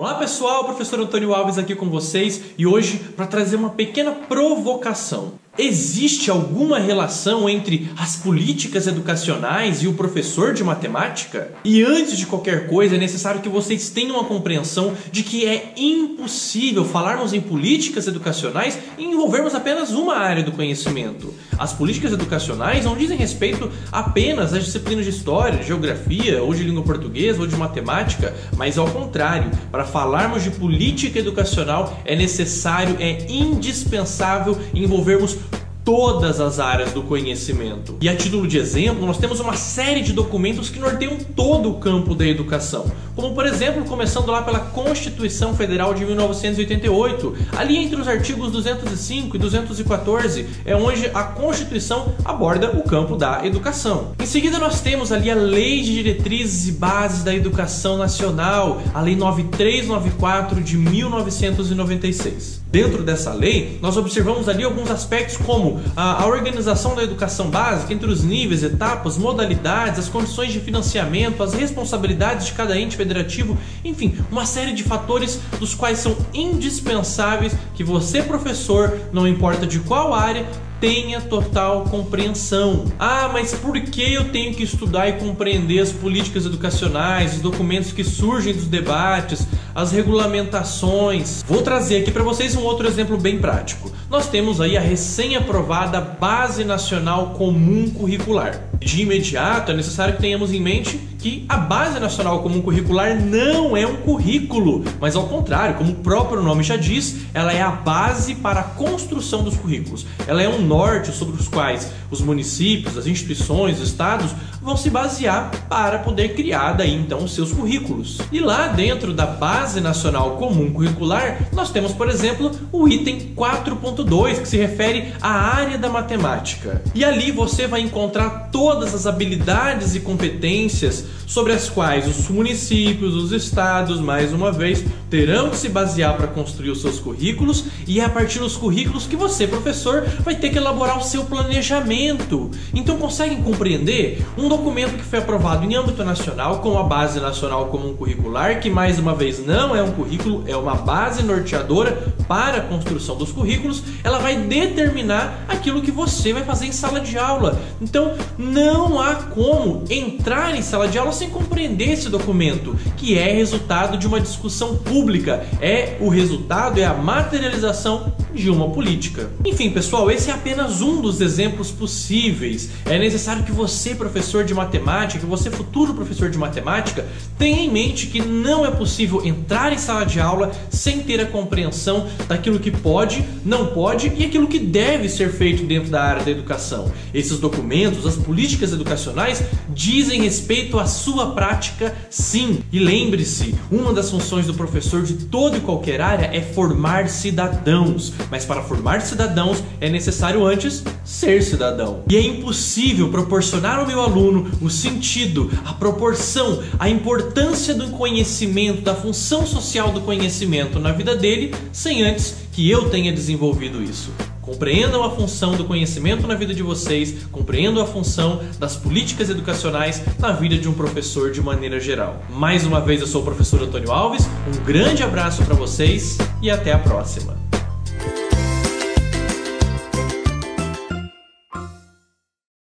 Olá pessoal, professor Antônio Alves aqui com vocês e hoje para trazer uma pequena provocação. Existe alguma relação entre as políticas educacionais e o professor de matemática? E antes de qualquer coisa é necessário que vocês tenham a compreensão de que é impossível falarmos em políticas educacionais e envolvermos apenas uma área do conhecimento. As políticas educacionais não dizem respeito apenas às disciplinas de história, de geografia, ou de língua portuguesa, ou de matemática, mas ao contrário, para falarmos de política educacional é necessário, é indispensável envolvermos todas as áreas do conhecimento. E a título de exemplo, nós temos uma série de documentos que norteiam todo o campo da educação. Como por exemplo, começando lá pela Constituição Federal de 1988, ali entre os artigos 205 e 214, é onde a Constituição aborda o campo da educação. Em seguida nós temos ali a Lei de Diretrizes e Bases da Educação Nacional, a Lei 9394 de 1996. Dentro dessa lei, nós observamos ali alguns aspectos como a organização da educação básica entre os níveis, etapas, modalidades, as condições de financiamento, as responsabilidades de cada ente federativo, enfim, uma série de fatores dos quais são indispensáveis que você, professor, não importa de qual área, tenha total compreensão. Ah, mas por que eu tenho que estudar e compreender as políticas educacionais, os documentos que surgem dos debates, as regulamentações? Vou trazer aqui para vocês um outro exemplo bem prático. Nós temos aí a recém-aprovada Base Nacional Comum Curricular. De imediato é necessário que tenhamos em mente que a Base Nacional Comum Curricular não é um currículo, mas ao contrário, como o próprio nome já diz, ela é a base para a construção dos currículos. Ela é um norte sobre os quais os municípios, as instituições, os estados vão se basear para poder criar daí então os seus currículos. E lá dentro da Base Nacional Comum Curricular, nós temos, por exemplo, o item 4.2, que se refere à área da matemática. E ali você vai encontrar todas as habilidades e competências sobre as quais os municípios, os estados, mais uma vez, terão que se basear para construir os seus currículos, e é a partir dos currículos que você, professor, vai ter que elaborar o seu planejamento. Então conseguem compreender? Um documento que foi aprovado em âmbito nacional com a Base Nacional Comum Curricular, que mais uma vez não é um currículo, é uma base norteadora para a construção dos currículos, ela vai determinar aquilo que você vai fazer em sala de aula. Então não há como entrar em sala de aula sem compreender esse documento, que é resultado de uma discussão pública, é a materialização de uma política. Enfim, pessoal, esse é apenas um dos exemplos possíveis. É necessário que você, professor de matemática, que você, futuro professor de matemática, tenha em mente que não é possível entrar em sala de aula sem ter a compreensão daquilo que pode, não pode e aquilo que deve ser feito dentro da área da educação. Esses documentos, as políticas educacionais, dizem respeito à sua prática, sim. E lembre-se, uma das funções do professor de toda e qualquer área é formar cidadãos. Mas para formar cidadãos é necessário antes ser cidadão. E é impossível proporcionar ao meu aluno o sentido, a proporção, a importância do conhecimento, da função social do conhecimento na vida dele, sem antes que eu tenha desenvolvido isso. Compreendam a função do conhecimento na vida de vocês, compreendam a função das políticas educacionais na vida de um professor de maneira geral. Mais uma vez, eu sou o professor Antônio Alves, um grande abraço para vocês e até a próxima.